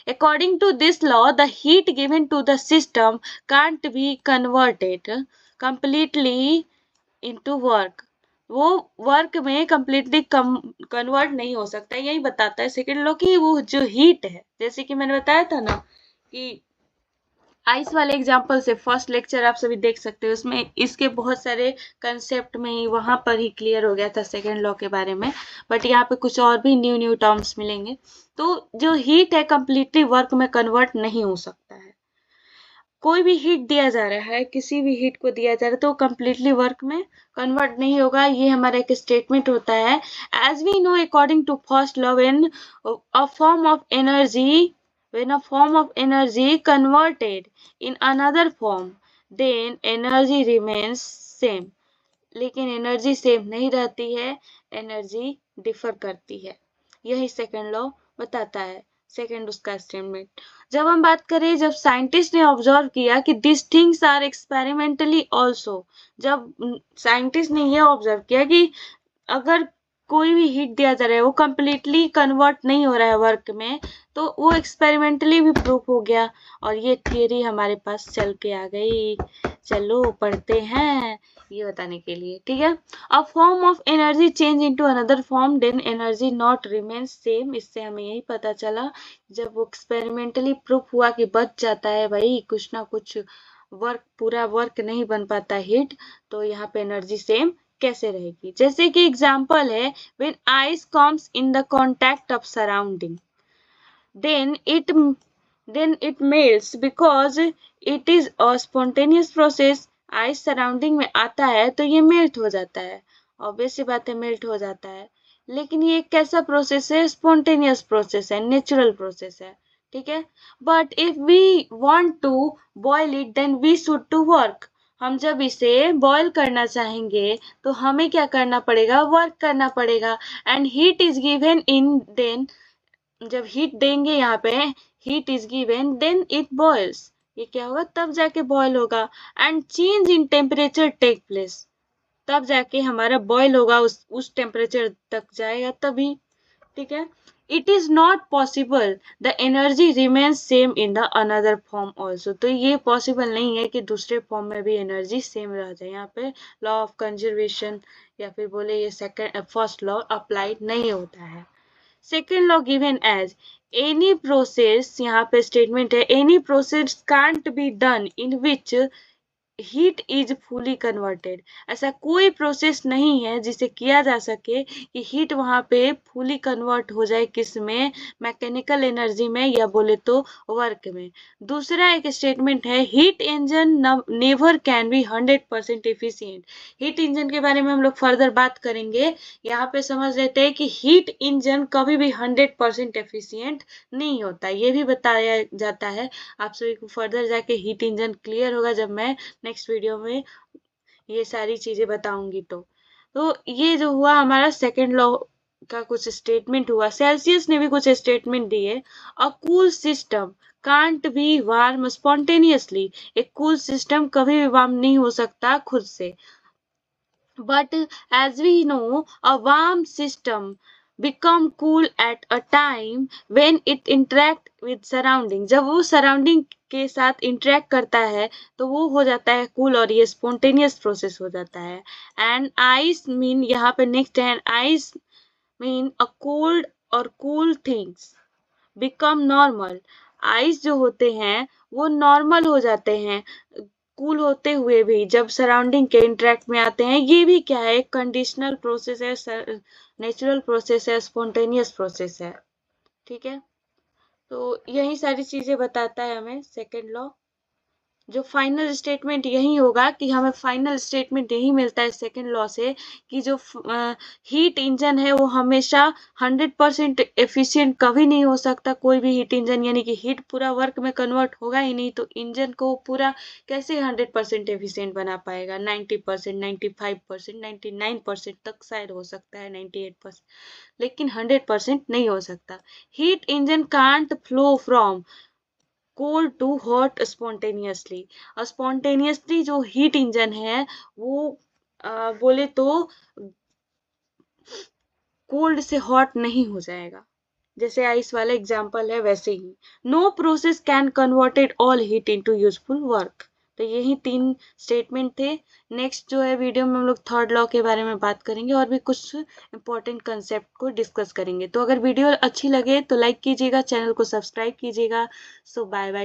According to this law, the heat given to the system can't be converted completely into work. वो work में completely convert नहीं हो सकता, यही बताता है सेकेंड लॉ की वो जो हीट है, जैसे कि मैंने बताया था ना कि आइस वाले एग्जाम्पल से फर्स्ट लेक्चर आप सभी देख सकते हो, उसमें इसके बहुत सारे कंसेप्ट में ही वहां पर ही क्लियर हो गया था सेकेंड लॉ के बारे में, बट यहाँ पे कुछ और भी न्यू न्यू टर्म्स मिलेंगे। तो जो हीट है कंप्लीटली वर्क में कन्वर्ट नहीं हो सकता है। कोई भी हीट दिया जा रहा है, किसी भी हीट को दिया जा रहा है तो कंप्लीटली वर्क में कन्वर्ट नहीं होगा, ये हमारा एक स्टेटमेंट होता है। As we know according to first law, a form of energy when a form of energy converted in another form, then energy remains same. लेकिन एनर्जी सेम नहीं रहती है, एनर्जी डिफर करती है, यही सेकंड लॉ बताता है। सेकंड उसका स्टेटमेंट। जब हम बात करें, जब साइंटिस्ट ने ऑब्जर्व किया कि this things are experimentally also, जब साइंटिस्ट ने यह ऑब्जर्व किया कि अगर कोई भी हीट दिया जा रहा है वो कंप्लीटली कन्वर्ट नहीं हो रहा है वर्क में, तो वो एक्सपेरिमेंटली भी प्रूफ हो गया और ये थियरी हमारे पास चल के आ गई। चलो पढ़ते हैं ये बताने के लिए, ठीक है। A form of energy change into another form, then energy not remain same. इससे हमें यही पता चला, जब वो एक्सपेरिमेंटली प्रूफ हुआ कि बच जाता है भाई कुछ ना कुछ वर्क, पूरा वर्क नहीं बन पाता हीट, तो यहाँ पे एनर्जी सेम कैसे रहेगी। जैसे कि एग्जाम्पल है, when ice comes in the contact of surrounding, then it melts because it is a spontaneous process। Ice surrounding में आता है तो ये मेल्ट हो जाता है, ऑब्वियस सी बात है मेल्ट हो जाता है, लेकिन ये कैसा प्रोसेस है, स्पॉन्टेनियस प्रोसेस है, नेचुरल प्रोसेस है, ठीक है। But if we want to boil it then we should to work. हम जब इसे बॉयल करना चाहेंगे तो हमें क्या करना पड़ेगा, वर्क करना पड़ेगा। And heat is given in, then जब हीट देंगे यहाँ पे, heat is given then it boils, ये क्या होगा, तब जाके बॉयल होगा। And change in temperature take place, तब जाके हमारा बॉयल होगा, उस टेम्परेचर तक जाएगा तभी, ठीक है। It is not possible the energy remains same in the another form also. तो ये पॉसिबल नहीं है कि दूसरे फॉर्म में भी एनर्जी सेम रह जाए, यहाँ पे लॉ ऑफ कंजर्वेशन या फिर बोले ये सेकंड फर्स्ट लॉ अप्लाइड नहीं होता है। Second law given as any process, यहाँ पे स्टेटमेंट है, any process can't be done in which heat is fully converted. ऐसा कोई प्रोसेस नहीं है जिसे किया जा सके कि हीट वहां पे फुली कन्वर्ट हो जाए, किस में, मैकेनिकल एनर्जी में या बोले तो वर्क में। दूसरा एक स्टेटमेंट है, heat engine never can be 100% efficient. Heat engine के बारे में हम लोग फर्दर बात करेंगे, यहाँ पे समझ लेते हैं कि हीट इंजन कभी भी 100% एफिशिएंट नहीं होता, ये भी बताया जाता है। आप सभी को फर्दर जाके हीट इंजन क्लियर होगा जब मैं नेक्स्ट वीडियो में ये सारी चीजें बताऊंगी। तो ये जो हुआ हमारा सेकेंड लॉ का कुछ स्टेटमेंट हुआ। सेल्सियस ने भी कुछ स्टेटमेंट दिए। A cool system can't be warm spontaneously, एक कूल सिस्टम कभी भी वार्म नहीं हो सकता खुद से। But as we know a warm system become cool at a time when it interact with surrounding। जब वो सराउंडिंग के साथ इंटरेक्ट करता है तो वो हो जाता है कूल और ये स्पॉन्टेनियस प्रोसेस हो जाता है। एंड आइस मीन, यहाँ पे नेक्स्ट है, आइस मीन अ कोल्ड और cool things become normal. Ice जो होते हैं वो नॉर्मल हो जाते हैं कूल होते हुए भी, जब सराउंडिंग के इंटरेक्ट में आते हैं। ये भी क्या है, कंडीशनल प्रोसेस है, नेचुरल प्रोसेस है, स्पॉन्टेनियस प्रोसेस है, ठीक है। तो यही सारी चीजें बताता है हमें सेकेंड लॉ। जो फाइनल स्टेटमेंट यही होगा कि हमें फाइनल स्टेटमेंट यही मिलता है सेकेंड लॉ से कि जो हीट इंजन है वो हमेशा 100% एफिशिएंट कभी नहीं हो सकता। कोई भी हीट इंजन, यानी कि हीट पूरा वर्क में कन्वर्ट होगा ही नहीं, तो इंजन को पूरा कैसे 100% एफिशिएंट बना पाएगा। 90%, 95%, 99% तक शायद हो सकता है, 98%, लेकिन 100% नहीं हो सकता। Heat engine can't flow from cold to hot spontaneously. Spontaneously जो हीट इंजन है वो बोले तो कोल्ड से हॉट नहीं हो जाएगा, जैसे आइस वाला एग्जाम्पल है वैसे ही। No process can converted all heat into useful work. तो यही 3 स्टेटमेंट थे। नेक्स्ट जो है वीडियो में हम लोग थर्ड लॉ के बारे में बात करेंगे और भी कुछ इंपॉर्टेंट कंसेप्ट को डिस्कस करेंगे। तो अगर वीडियो अच्छी लगे तो लाइक कीजिएगा, चैनल को सब्सक्राइब कीजिएगा। सो बाय बाय।